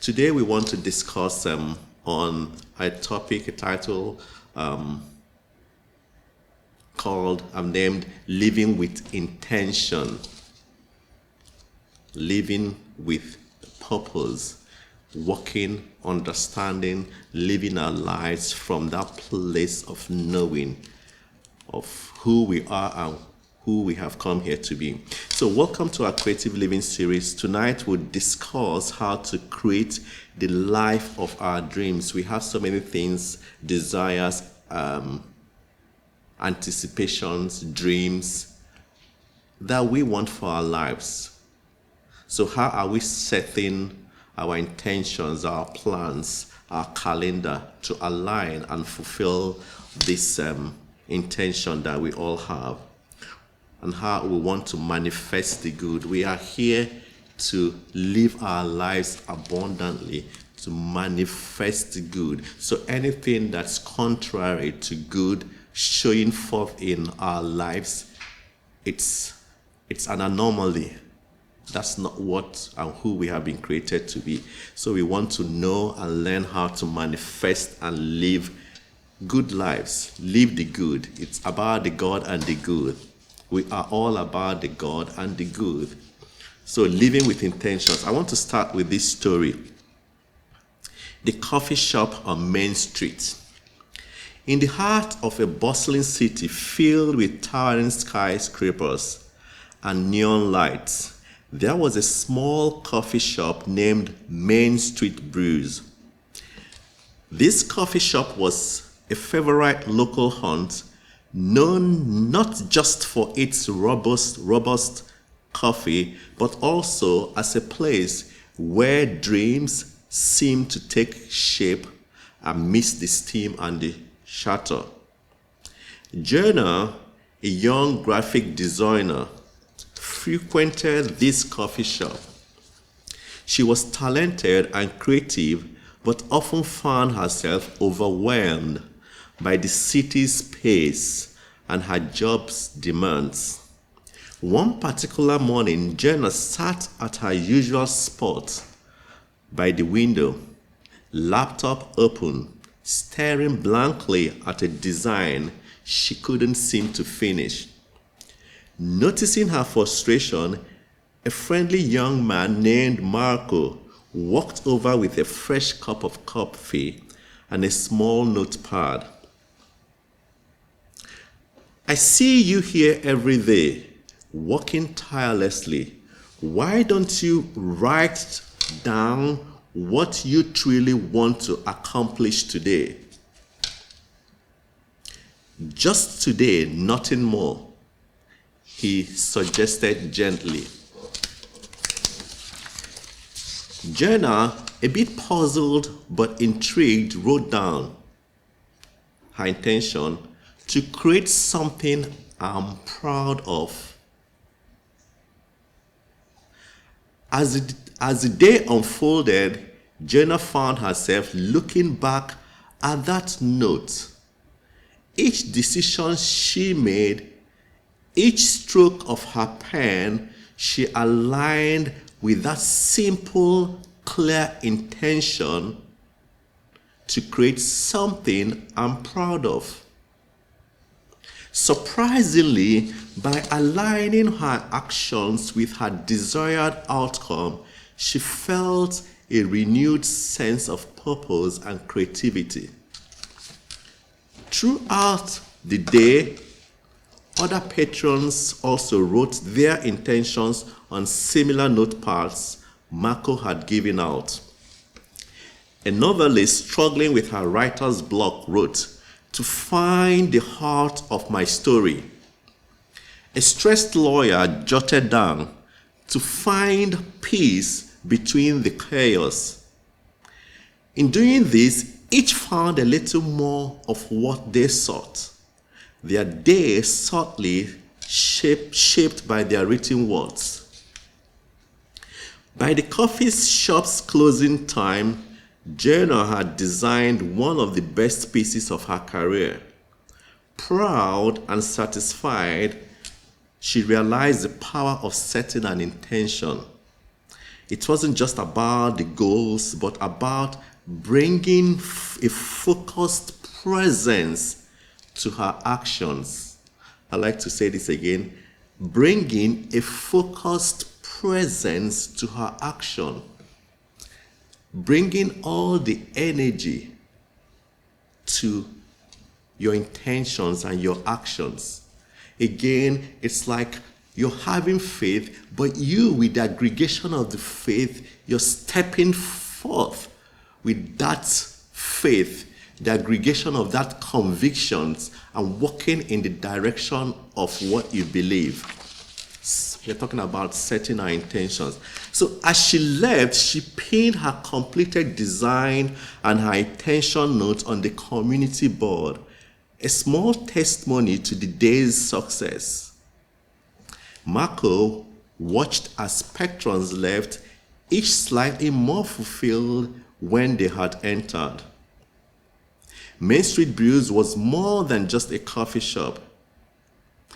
Today we want to discuss on a topic, a title called, named Living with Intention. Living with purpose. Walking, understanding, living our lives from that place of knowing of who we are and who we have come here to be. So welcome to our Creative Living series. Tonight we'll discuss how to create the life of our dreams. We have so many things, desires, anticipations, dreams that we want for our lives. So how are we setting our intentions, our plans, our calendar to align and fulfill this intention that we all have? And how we want to manifest the good. We are here to live our lives abundantly, to manifest the good. So anything that's contrary to good showing forth in our lives, it's an anomaly. That's not what and who we have been created to be. So we want to know and learn how to manifest and live good lives. Live the good. It's about the God and the good. We are all about the God and the good. So living with intentions. I want to start with this story. The coffee shop on Main Street. In the heart of a bustling city filled with towering skyscrapers and neon lights, there was a small coffee shop named Main Street Brews. This coffee shop was a favorite local haunt, known not just for its robust coffee, but also as a place where dreams seem to take shape amidst the steam and the chatter. Jenna, a young graphic designer, frequented this coffee shop. She was talented and creative, but often found herself overwhelmed by the city's pace and her job's demands. One particular morning, Jenna sat at her usual spot by the window, laptop open, staring blankly at a design she couldn't seem to finish. Noticing her frustration, a friendly young man named Marco walked over with a fresh cup of coffee and a small notepad. "I see you here every day, working tirelessly. Why don't you write down what you truly want to accomplish today? Just today, nothing more," he suggested gently. Jenna, a bit puzzled but intrigued, wrote down her intention: to create something I'm proud of. As the day unfolded, Jenna found herself looking back at that note. Each decision she made, each stroke of her pen, she aligned with that simple, clear intention to create something I'm proud of. Surprisingly, by aligning her actions with her desired outcome, she felt a renewed sense of purpose and creativity. Throughout the day, other patrons also wrote their intentions on similar notepads Marco had given out. A novelist struggling with her writer's block wrote, "To find the heart of my story." A stressed lawyer jotted down, "To find peace between the chaos." In doing this, each found a little more of what they sought. Their day subtly shaped by their written words. By the coffee shop's closing time, Jenna had designed one of the best pieces of her career. Proud and satisfied, she realized the power of setting an intention. It wasn't just about the goals, but about bringing a focused presence to her actions. I like to say this again. Bringing a focused presence to her action. Bringing all the energy to your intentions and your actions. Again, it's like you're having faith, but you, with the aggregation of the faith, you're stepping forth with that faith, the aggregation of that convictions, and walking in the direction of what you believe. We're talking about setting our intentions. So as she left, she pinned her completed design and her intention note on the community board, a small testimony to the day's success. Marco watched as patrons left, each slightly more fulfilled when they had entered. Main Street Brews was more than just a coffee shop.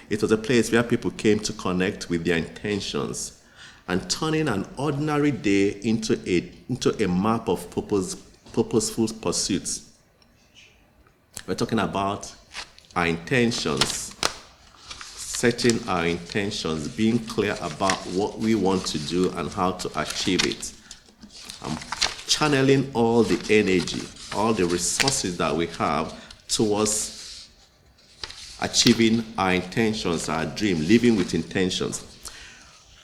It was a place where people came to connect with their intentions and turning an ordinary day into a map of purposeful pursuits. We're talking about our intentions, setting our intentions, being clear about what we want to do and how to achieve it. Channeling all the energy, all the resources that we have towards achieving our intentions, our dream, living with intentions.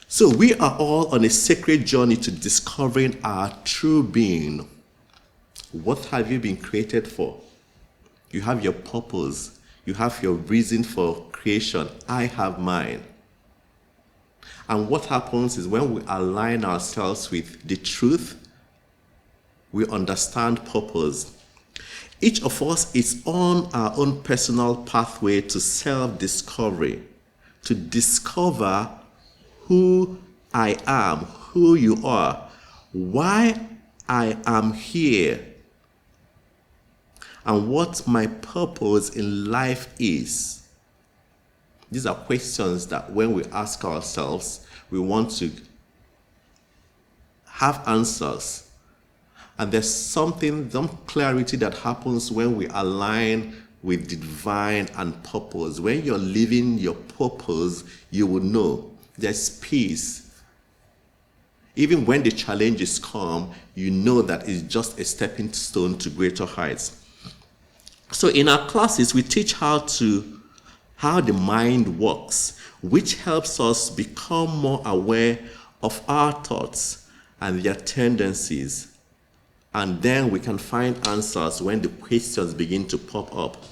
So we are all on a sacred journey to discovering our true being. What have you been created for? You have your purpose. You have your reason for creation. I have mine. And what happens is when we align ourselves with the truth, we understand purpose. Each of us is on our own personal pathway to self-discovery, to discover who I am, who you are, why I am here, and what my purpose in life is. These are questions that when we ask ourselves, we want to have answers. And there's some clarity that happens when we align with the divine and purpose. When you're living your purpose, you will know there's peace. Even when the challenges come, you know that it's just a stepping stone to greater heights. So in our classes, we teach how the mind works, which helps us become more aware of our thoughts and their tendencies. And then we can find answers when the questions begin to pop up.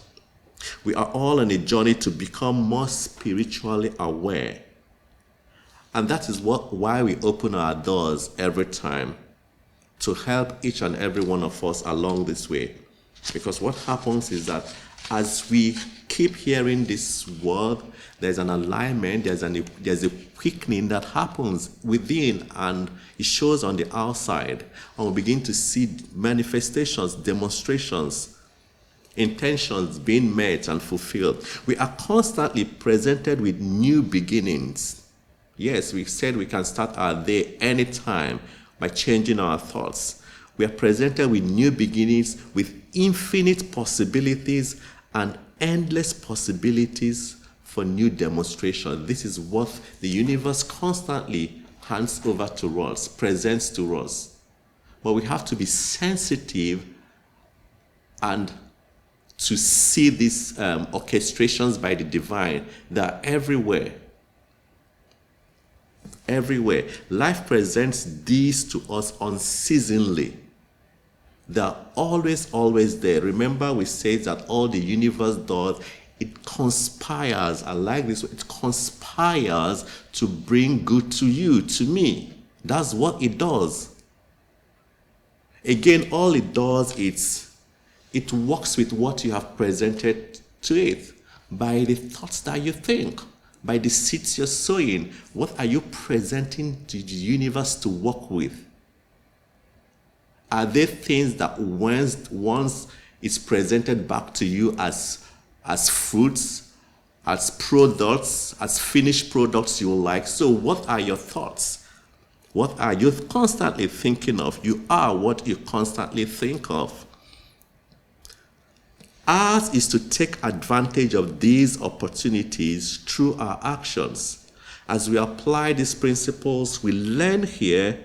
We are all on a journey to become more spiritually aware. And that is why we open our doors every time, to help each and every one of us along this way. Because what happens is that as we keep hearing this word, there's an alignment, there's a quickening that happens within, and it shows on the outside. And we begin to see manifestations, demonstrations, intentions being met and fulfilled. We are constantly presented with new beginnings. Yes, we said we can start our day anytime by changing our thoughts. We are presented with new beginnings, with infinite possibilities and endless possibilities for new demonstration. This is what the universe constantly hands over to us, presents to us. But we have to be sensitive and to see these orchestrations by the divine that are everywhere. Everywhere. Life presents these to us unceasingly. They're always there. Remember, we said that all the universe does, it conspires. I like this. It conspires to bring good to you, to me. That's what it does. Again, all it does is it works with what you have presented to it by the thoughts that you think, by the seeds you're sowing. What are you presenting to the universe to work with? Are there things that once it's presented back to you as fruits, as products, as finished products you like? So what are your thoughts? What are you constantly thinking of? You are what you constantly think of. Ours is to take advantage of these opportunities through our actions. As we apply these principles, we learn here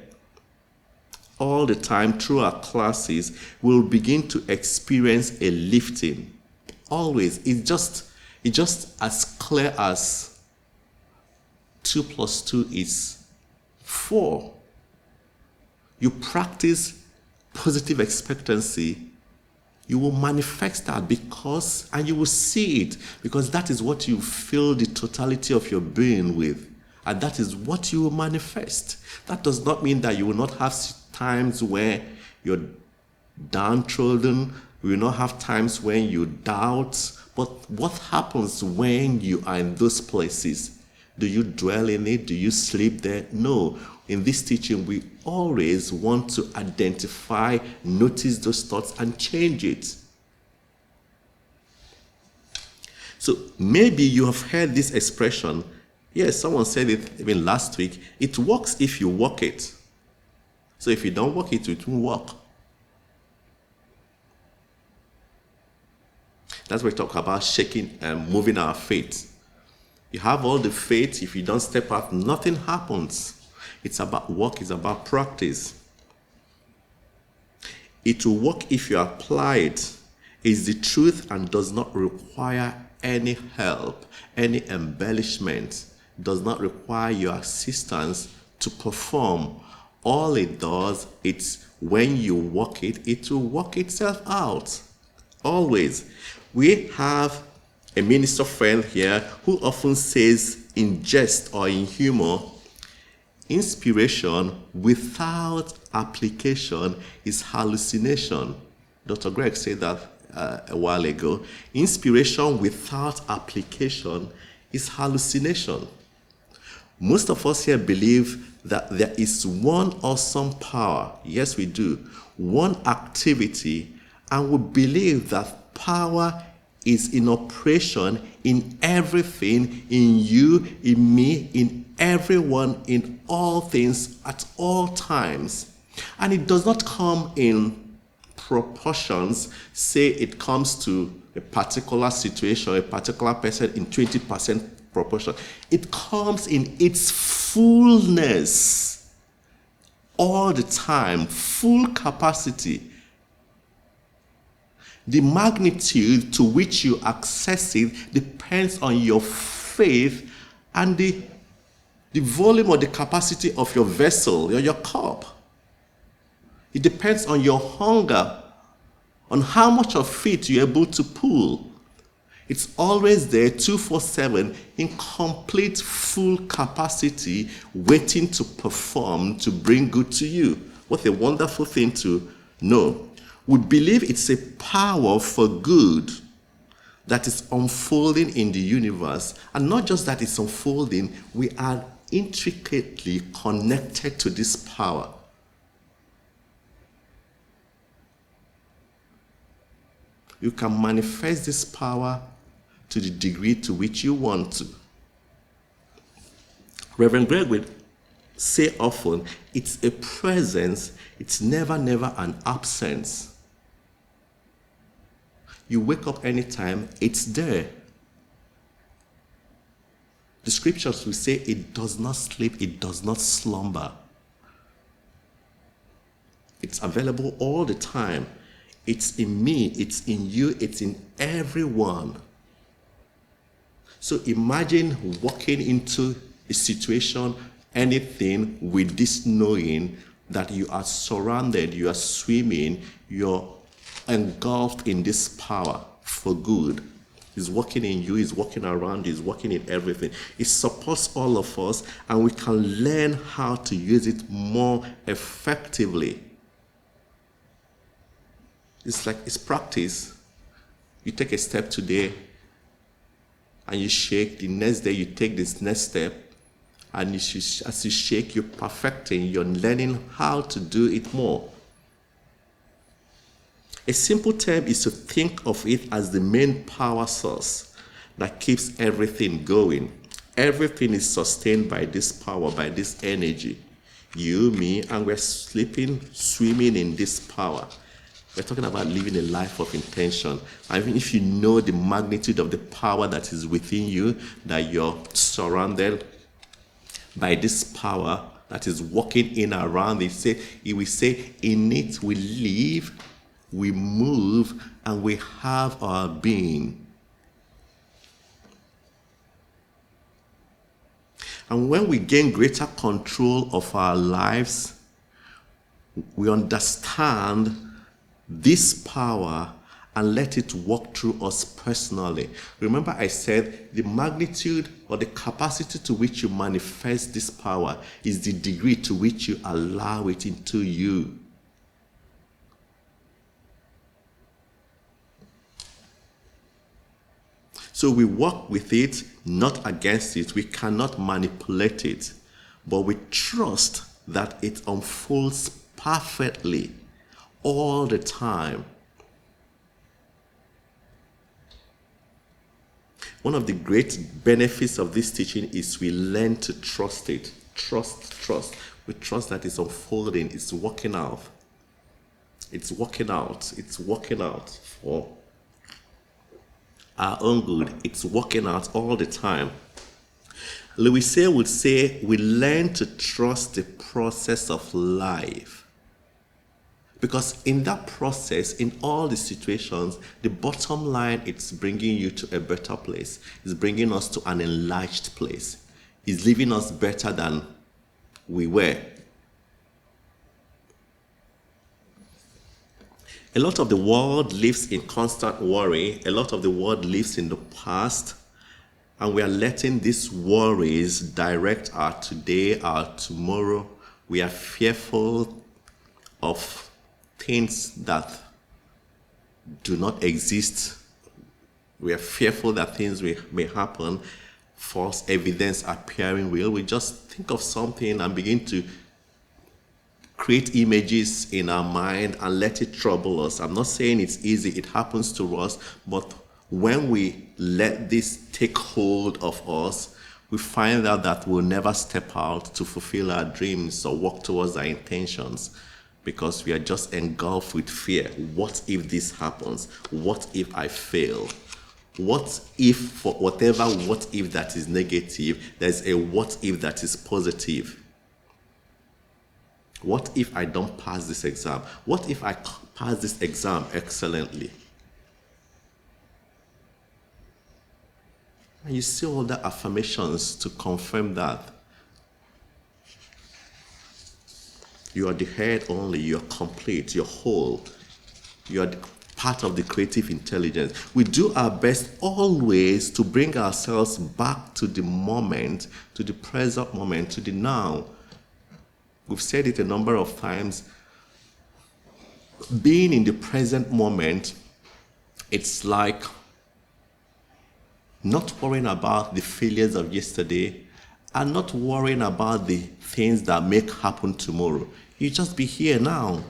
all the time through our classes, we'll begin to experience a lifting. Always. It's just as clear as 2 plus 2 is 4. You practice positive expectancy, you will manifest that and you will see it, because that is what you fill the totality of your being with, and that is what you will manifest. That does not mean that you will not have times where you're downtrodden, you will not have times when you doubt, but what happens when you are in those places? Do you dwell in it? Do you sleep there? No. In this teaching, we always want to identify, notice those thoughts, and change it. So maybe you have heard this expression. Yes, someone said it even last week. It works if you walk it. So if you don't walk it, it won't work. That's why we talk about shaking and moving our faith. You have all the faith. If you don't step out, nothing happens. It's about work. It's about practice. It will work if you apply it. It's the truth and does not require any help, any embellishment. Does not require your assistance to perform. All it does, it's when you work it, it will work itself out. Always. We have a minister friend here who often says in jest or in humor, inspiration without application is hallucination. Dr. Greg said that a while ago. Inspiration without application is hallucination. Most of us here believe that there is one awesome power. Yes, we do. One activity, and we believe that power is in operation in everything, in you, in me, in everyone, in all things, at all times. And it does not come in proportions. Say it comes to a particular situation, a particular person in 20% proportion. It comes in its fullness all the time, full capacity. The magnitude to which you access it depends on your faith and the volume or the capacity of your vessel, your cup. It depends on your hunger, on how much of it you're able to pull. It's always there 24/7 in complete full capacity, waiting to perform, to bring good to you. What a wonderful thing to know. We believe it's a power for good that is unfolding in the universe. And not just that it's unfolding, we are intricately connected to this power. You can manifest this power to the degree to which you want to. Reverend Greg would say often, it's a presence, it's never an absence. You wake up anytime, it's there. The scriptures will say it does not sleep, it does not slumber. It's available all the time. It's in me, it's in you, it's in everyone. So imagine walking into a situation, anything, with this knowing that you are surrounded, you are swimming, you're engulfed in this power for good. He's working in you, he's working around, he's working in everything. It supports all of us, and we can learn how to use it more effectively. It's practice. You take a step today and you shake. The next day you take this next step, and as you shake, you're perfecting, you're learning how to do it more. A simple term is to think of it as the main power source that keeps everything going. Everything is sustained by this power, by this energy. you, me, and we're sleeping, swimming in this power. We're talking about living a life of intention. I mean, if you know the magnitude of the power that is within you, that you're surrounded by this power that is walking in around, it will say, in it we live, we move, and we have our being. And when we gain greater control of our lives, we understand this power and let it walk through us personally. Remember I said the magnitude or the capacity to which you manifest this power is the degree to which you allow it into you. So we walk with it, not against it. We cannot manipulate it, but we trust that it unfolds perfectly all the time. One of the great benefits of this teaching is we learn to trust it. Trust. We trust that it's unfolding, it's working out. It's working out for our own good. It's working out all the time. Louise would say we learn to trust the process of life. Because in that process, in all the situations, the bottom line, it's bringing you to a better place. It's bringing us to an enlarged place. It's leaving us better than we were. A lot of the world lives in constant worry. A lot of the world lives in the past. And we are letting these worries direct our today, our tomorrow. We are fearful of things that do not exist. We are fearful that things may happen. False evidence appearing real. We just think of something and begin to create images in our mind and let it trouble us. I'm not saying it's easy, it happens to us, but when we let this take hold of us, we find out that we'll never step out to fulfill our dreams or walk towards our intentions because we are just engulfed with fear. What if this happens? What if I fail? What if, for whatever what if that is negative, there's a what if that is positive? What if I don't pass this exam? What if I pass this exam excellently? And you see all the affirmations to confirm that. You are the head only, you're complete, you're whole. You are part of the creative intelligence. We do our best always to bring ourselves back to the moment, to the present moment, to the now. We've said it a number of times. Being in the present moment, it's like not worrying about the failures of yesterday and not worrying about the things that may happen tomorrow. You just be here now.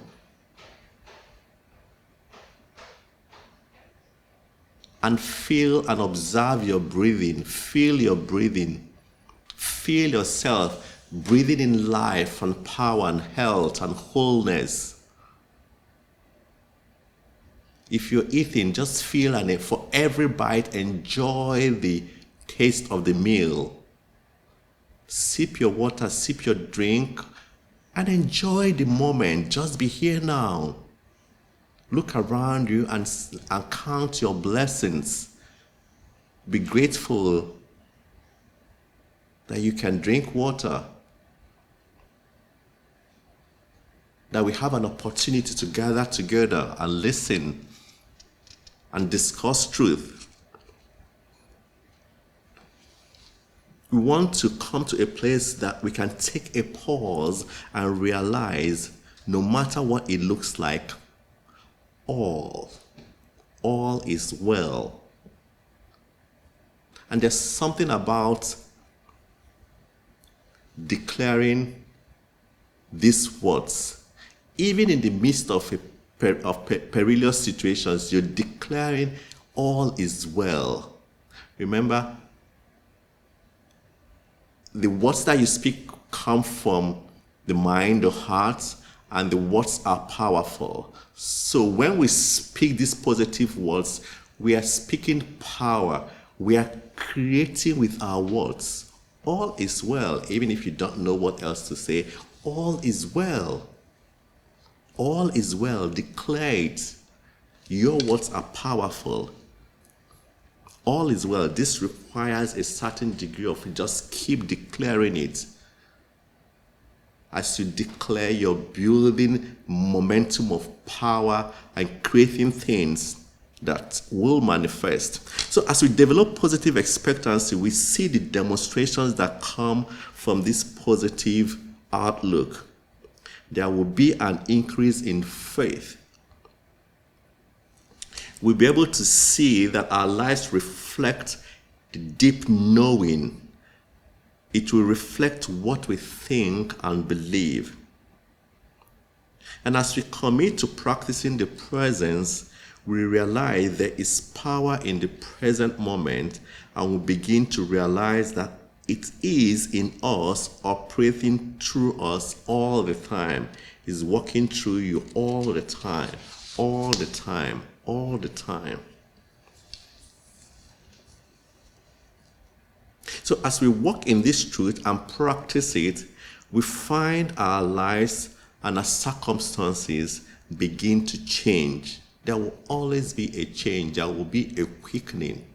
And feel and observe your breathing. Feel your breathing. Feel yourself breathing in life and power and health and wholeness. If you're eating, just feel and for every bite, enjoy the taste of the meal. Sip your water, sip your drink, and enjoy the moment. Just be here now. Look around you and count your blessings. Be grateful that you can drink water, that we have an opportunity to gather together and listen and discuss truth. We want to come to a place that we can take a pause and realize no matter what it looks like, all is well. And there's something about declaring these words. Even in the midst of perilous situations, you're declaring all is well. Remember, the words that you speak come from the mind, the heart, and the words are powerful. So when we speak these positive words, we are speaking power. We are creating with our words. All is well, even if you don't know what else to say. All is well. All is well. Declare it. Your words are powerful. All is well. This requires a certain degree of just keep declaring it. As you declare, you're building momentum of power and creating things that will manifest. So as we develop positive expectancy, we see the demonstrations that come from this positive outlook. There will be an increase in faith. We'll be able to see that our lives reflect the deep knowing. It will reflect what we think and believe. And as we commit to practicing the presence, we realize there is power in the present moment, and we begin to realize that it is in us, operating through us all the time. It's working through you all the time, all the time, all the time. So as we walk in this truth and practice it, we find our lives and our circumstances begin to change. There will always be a change. There will be a quickening.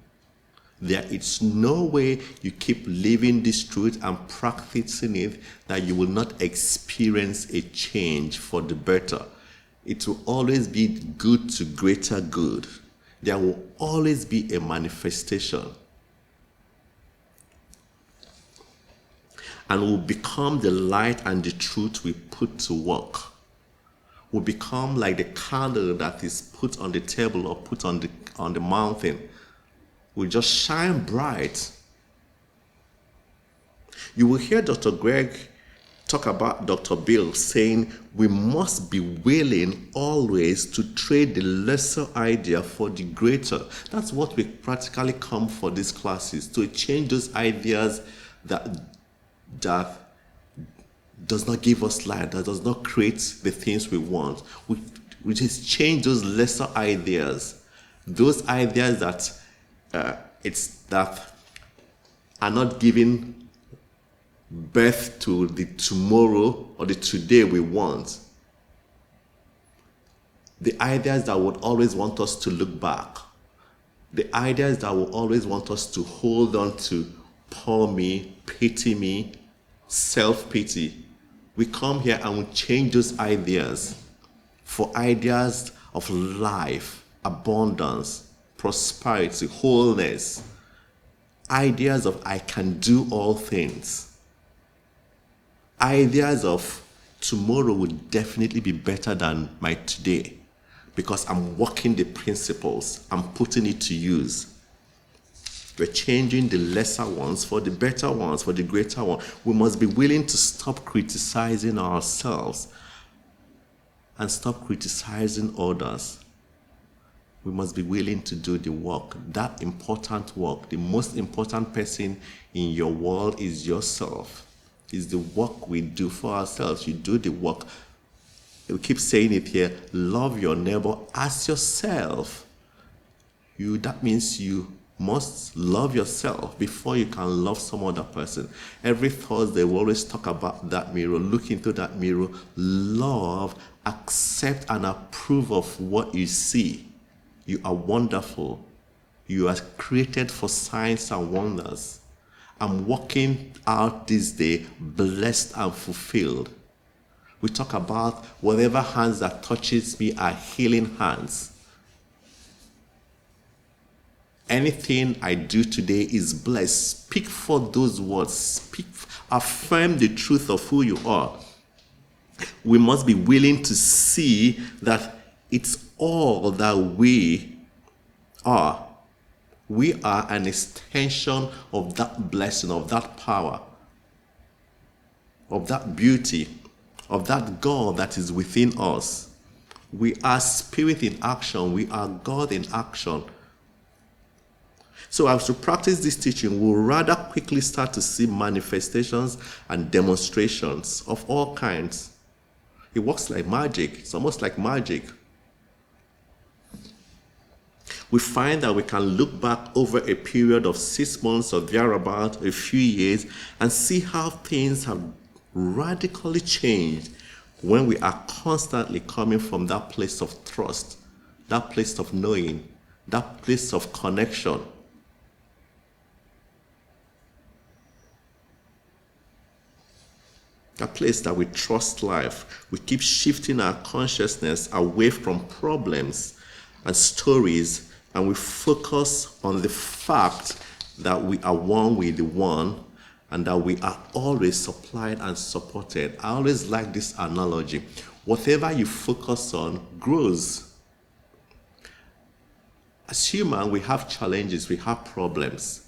There is no way you keep living this truth and practicing it that you will not experience a change for the better. It will always be good to greater good. There will always be a manifestation. And will become the light and the truth we put to work. Will become like the candle that is put on the table or put on the mountain. Will just shine bright. You will hear Dr. Greg talk about Dr. Bill saying we must be willing always to trade the lesser idea for the greater. That's what we practically come for these classes, to change those ideas that does not give us light, that does not create the things we want. We just change those lesser ideas, those ideas that that are not giving birth to the tomorrow or the today we want. The ideas that would always want us to look back. The ideas that will always want us to hold on to poor me, pity me, self-pity. We come here and we change those ideas for ideas of life, abundance, prosperity, wholeness. Ideas of I can do all things. Ideas of tomorrow will definitely be better than my today because I'm working the principles, I'm putting it to use. We're changing the lesser ones for the better ones, for the greater one. We must be willing to stop criticizing ourselves and stop criticizing others. We must be willing to do the work, that important work. The most important person in your world is yourself. It's the work we do for ourselves. You do the work. We keep saying it here, love your neighbor as yourself. That means you must love yourself before you can love some other person. Every Thursday, we always talk about that mirror. Look into that mirror. Love, accept, and approve of what you see. You are wonderful. You are created for signs and wonders. I'm walking out this day blessed and fulfilled. We talk about whatever hands that touches me are healing hands. Anything I do today is blessed. Speak for those words. Affirm the truth of who you are. We must be willing to see that it's all that we are. We are an extension of that blessing, of that power, of that beauty, of that God that is within us. We are spirit in action. We are God in action. So as we practice this teaching, we'll rather quickly start to see manifestations and demonstrations of all kinds. It works like magic. It's almost like magic. We find that we can look back over a period of 6 months or thereabout, a few years, and see how things have radically changed when we are constantly coming from that place of trust, that place of knowing, that place of connection. A place that we trust life. We keep shifting our consciousness away from problems and stories, and we focus on the fact that we are one with the one and that we are always supplied and supported. I always like this analogy. Whatever you focus on grows. As humans, we have challenges, we have problems.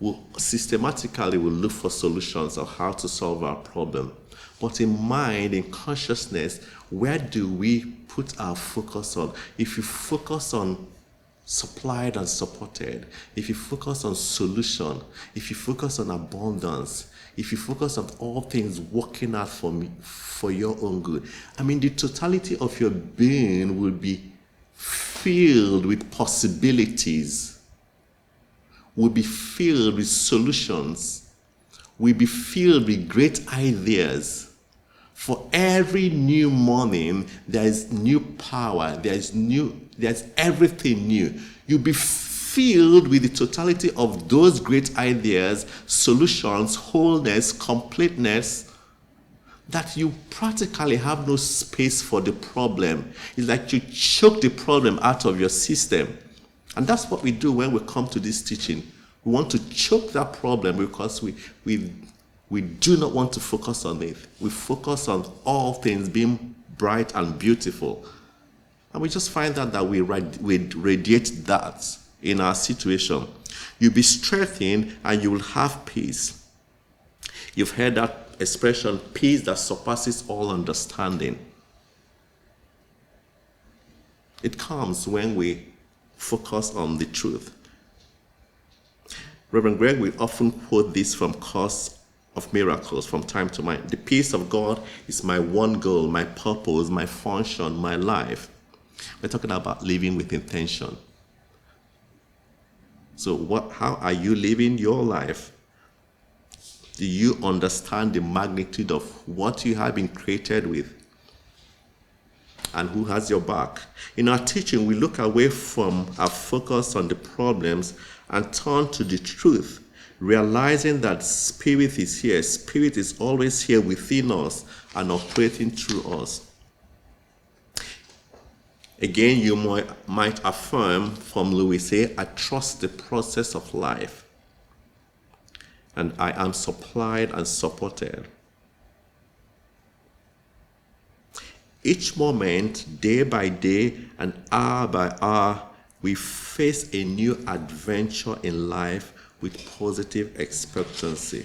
We systematically will look for solutions of how to solve our problem. But in mind, in consciousness, where do we put our focus on? If you focus on supplied and supported, if you focus on solution, if you focus on abundance, if you focus on all things working out for your own good, the totality of your being will be filled with possibilities, will be filled with solutions, will be filled with great ideas. For every new morning, there is new power, there's everything new. You'll be filled with the totality of those great ideas, solutions, wholeness, completeness, that you practically have no space for the problem. It's like you choke the problem out of your system. And that's what we do when we come to this teaching. We want to choke that problem because we do not want to focus on it. We focus on all things being bright and beautiful. And we just find out that we radiate that in our situation. You'll be strengthened and you will have peace. You've heard that expression, peace that surpasses all understanding. It comes when we focus on the truth. Reverend Greg will often quote this from Course of Miracles from time to time. The peace of God is my one goal, my purpose, my function, my life. We're talking about living with intention. So how are you living your life? Do you understand the magnitude of what you have been created with? And who has your back? In our teaching, we look away from our focus on the problems and turn to the truth, realizing that Spirit is here. Spirit is always here within us and operating through us. Again, you might affirm from Louise, I trust the process of life, and I am supplied and supported. Each moment, day by day, and hour by hour, we face a new adventure in life with positive expectancy.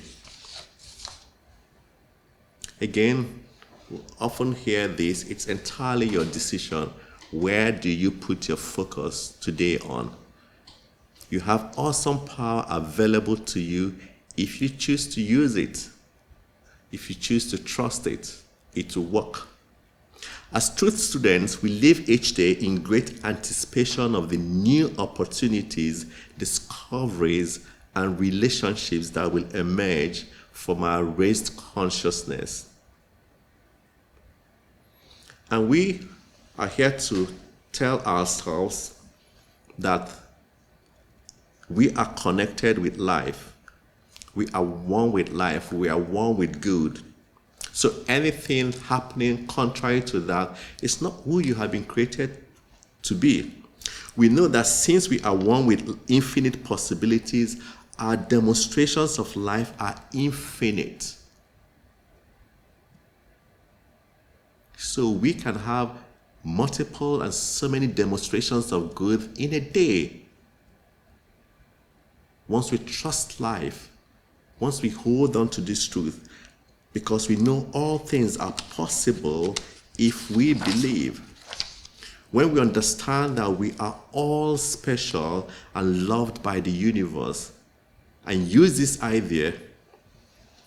Again, we often hear this, it's entirely your decision. Where do you put your focus today on? You have awesome power available to you if you choose to use it. If you choose to trust it, it will work. As truth students, we live each day in great anticipation of the new opportunities, discoveries, and relationships that will emerge from our raised consciousness. And we are here to tell ourselves that we are connected with life. We are one with life. We are one with good. So anything happening contrary to that is not who you have been created to be. We know that since we are one with infinite possibilities, our demonstrations of life are infinite. So we can have multiple and so many demonstrations of good in a day. Once we trust life, once we hold on to this truth, because we know all things are possible if we believe. when we understand that we are all special and loved by the universe, and use this idea,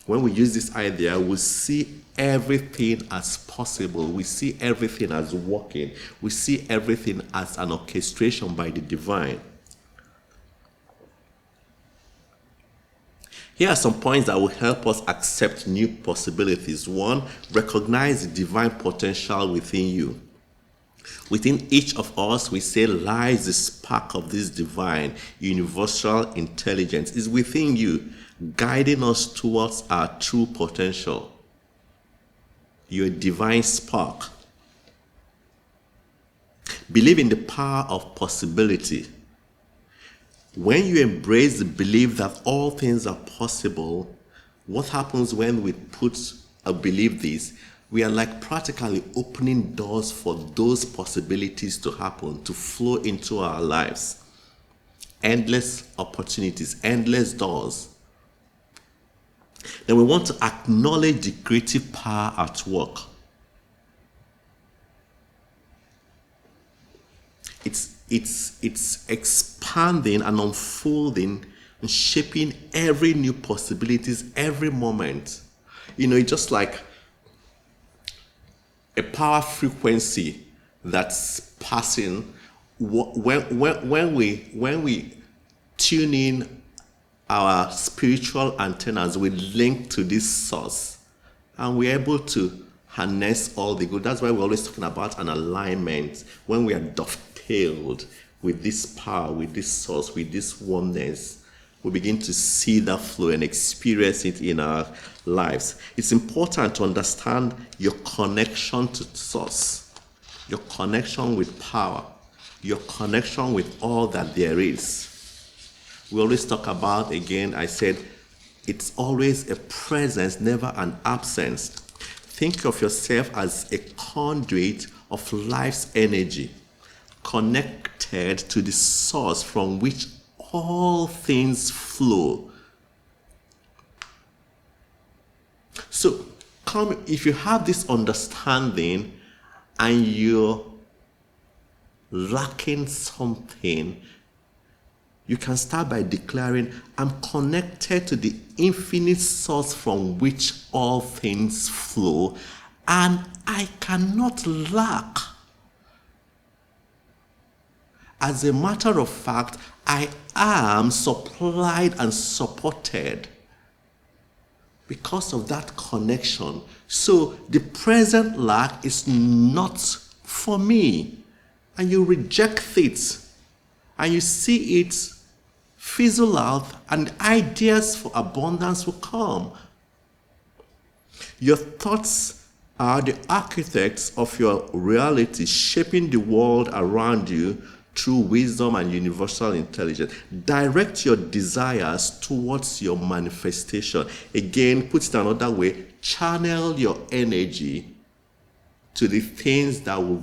when we use this idea, we see everything as possible. We see everything as working. We see everything as an orchestration by the divine. Here are some points that will help us accept new possibilities. 1, recognize the divine potential within you. Within each of us, we say, lies the spark of this divine, universal intelligence. Is within you, guiding us towards our true potential. Your divine spark. Believe in the power of possibility. When you embrace the belief that all things are possible, what happens when we believe this? We are like practically opening doors for those possibilities to happen, to flow into our lives. Endless opportunities, endless doors. Then we want to acknowledge the creative power at work. It's expanding and unfolding and shaping every new possibilities every moment. It's just like a power frequency that's passing. When we tune in our spiritual antennas, we link to this source, and we're able to harness all the good. That's why we're always talking about an alignment. When we are dovetailed with this power, with this source, with this oneness, we begin to see that flow and experience it in our lives. It's important to understand your connection to source, your connection with power, your connection with all that there is. We always talk about, again, I said, it's always a presence, never an absence. Think of yourself as a conduit of life's energy, connected to the source from which all things flow. So, if you have this understanding and you're lacking something, you can start by declaring, I'm connected to the infinite source from which all things flow, and I cannot lack. As a matter of fact, I am supplied and supported because of that connection. So the present lack is not for me. And you reject it, and you see it fizzle out, and ideas for abundance will come. Your thoughts are the architects of your reality, shaping the world around you through wisdom and universal intelligence. Direct your desires towards your manifestation. Again, put it another way, channel your energy to the things that will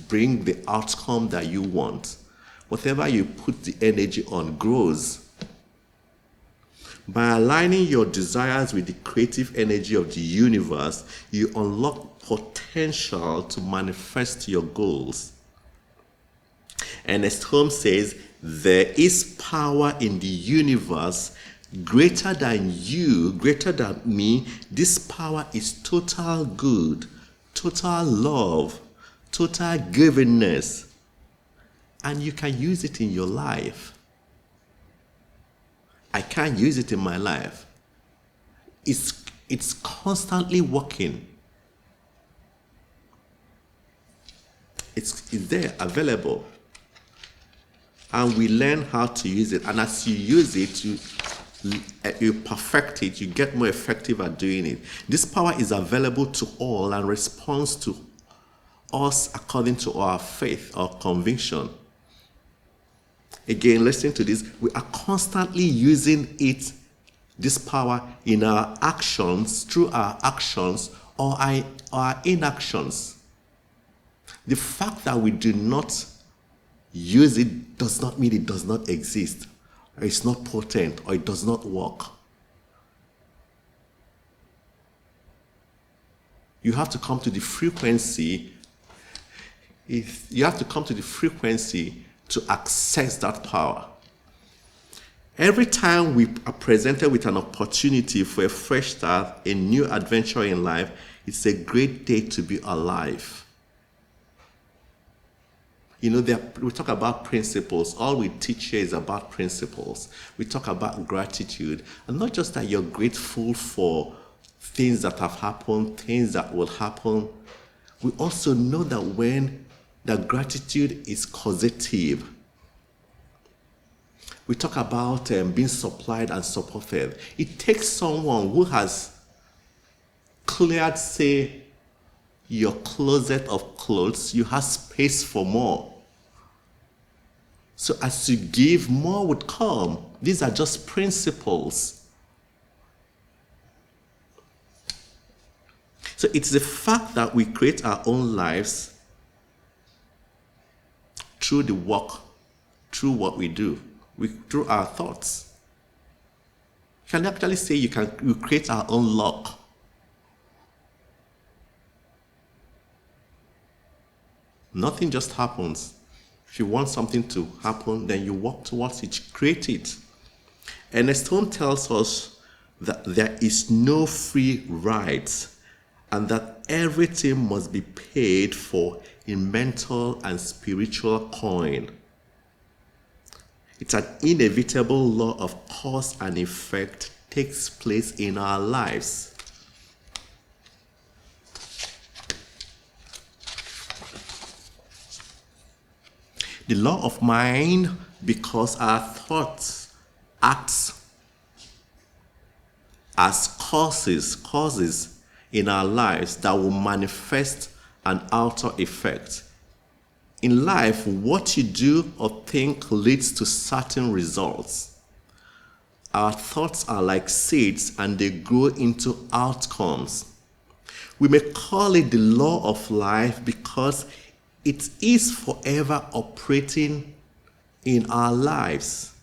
bring the outcome that you want. Whatever you put the energy on grows. By aligning your desires with the creative energy of the universe, you unlock potential to manifest your goals. Ernest Holmes says, there is power in the universe greater than you, greater than me. This power is total good, total love, total givenness. And you can use it in your life. I can't use it in my life. It's constantly working. It's there, available. And we learn how to use it. And as you use it, you perfect it, you get more effective at doing it. This power is available to all and responds to us according to our faith or conviction. Again, listen to this. We are constantly using it, this power, in our actions, through our actions or our inactions. The fact that we do not use it does not mean it does not exist, or it's not potent, or it does not work. You have to come to the frequency. You have to come to the frequency to access that power. Every time we are presented with an opportunity for a fresh start, a new adventure in life, it's a great day to be alive. You know, we talk about principles. All we teach here is about principles. We talk about gratitude. And not just that you're grateful for things that have happened, things that will happen. We also know that when the gratitude is causative, we talk about being supplied and supported. It takes someone who has cleared, say, your closet of clothes, you have space for more. So as you give, more would come. These are just principles. So it's the fact that we create our own lives through the work, through what we do, through our thoughts. You can actually say we create our own luck. Nothing just happens. If you want something to happen, then you work towards it, create it. Ernest Holmes tells us that there is no free ride and that everything must be paid for in mental and spiritual coin. It's an inevitable law of cause and effect takes place in our lives. The law of mind, because our thoughts act as causes in our lives that will manifest an outer effect. In life, what you do or think leads to certain results. Our thoughts are like seeds and they grow into outcomes. We may call it the law of life because it is forever operating in our lives.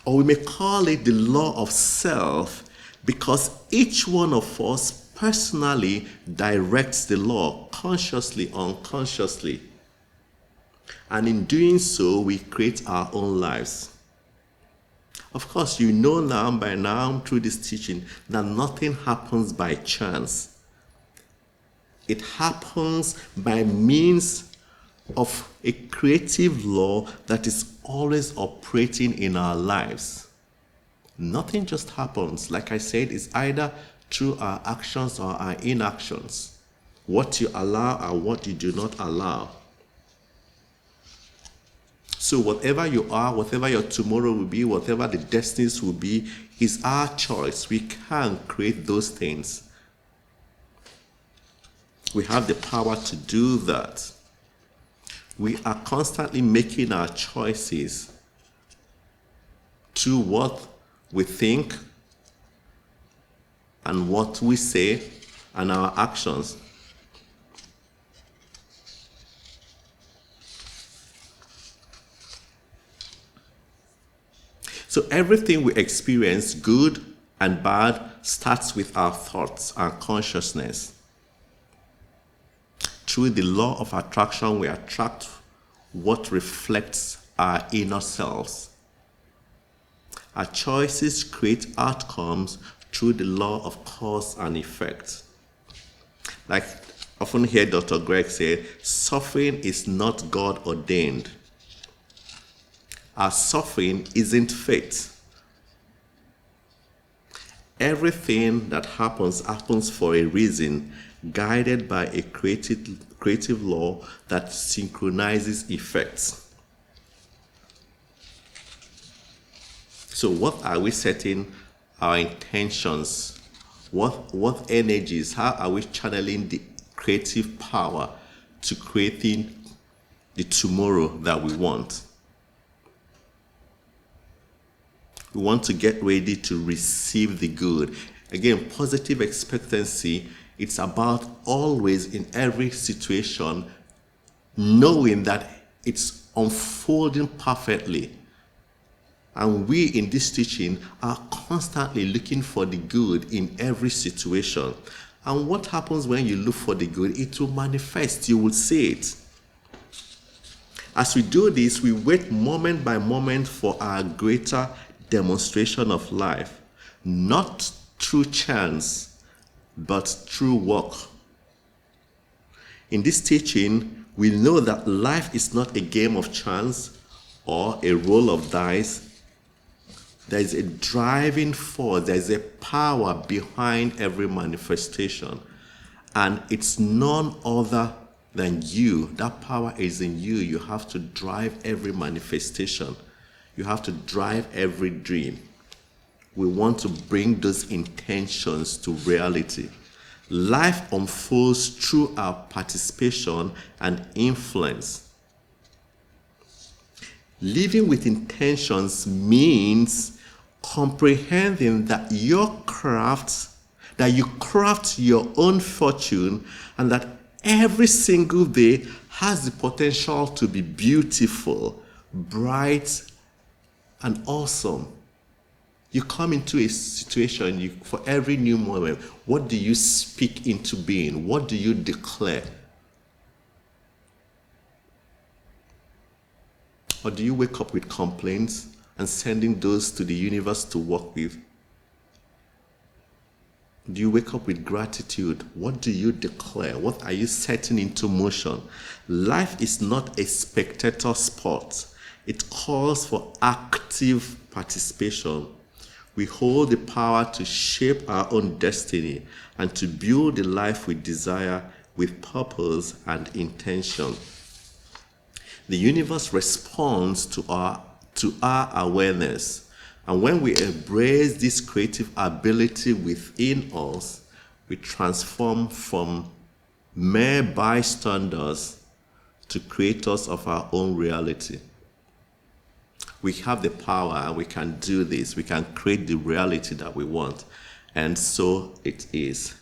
Or we may call it the law of self because each one of us personally directs the law, consciously, unconsciously. And in doing so, we create our own lives. Of course, you know now, by now, through this teaching, that nothing happens by chance. It happens by means of a creative law that is always operating in our lives. Nothing just happens. Like I said, it's either through our actions or our inactions. What you allow and what you do not allow. So whatever you are, whatever your tomorrow will be, whatever the destinies will be, is our choice. We can create those things. We have the power to do that. We are constantly making our choices to what we think and what we say and our actions. So everything we experience, good and bad, starts with our thoughts, our consciousness. Through the law of attraction, we attract what reflects our inner selves. Our choices create outcomes through the law of cause and effect. Like I often hear Dr. Greg say, suffering is not God ordained. Our suffering isn't fate. Everything that happens for a reason, guided by a creative law that synchronizes effects. So what are we setting our intentions? What energies? How are we channeling the creative power to creating the tomorrow that we want? We want to get ready to receive the good. Again, positive expectancy, it's about always in every situation knowing that it's unfolding perfectly. And we in this teaching are constantly looking for the good in every situation. And what happens when you look for the good? It will manifest. You will see it. As we do this, we wait moment by moment for our greater demonstration of life, not through chance, but through work. In this teaching, we know that life is not a game of chance or a roll of dice. There is a driving force, there is a power behind every manifestation, and it's none other than you. That power is in you. You have to drive every manifestation. You have to drive every dream. We want to bring those intentions to reality. Life unfolds through our participation and influence. Living with intentions means comprehending that you craft your own fortune, and that every single day has the potential to be beautiful, bright, and awesome. You come into a situation, for every new moment, what do you speak into being? What do you declare? Or do you wake up with complaints and sending those to the universe to work with? Do you wake up with gratitude? What do you declare? What are you setting into motion? Life is not a spectator sport. It calls for active participation. We hold the power to shape our own destiny and to build the life we desire with purpose and intention. The universe responds to our awareness. And when we embrace this creative ability within us, we transform from mere bystanders to creators of our own reality. We have the power, and we can do this. We can create the reality that we want. And so it is.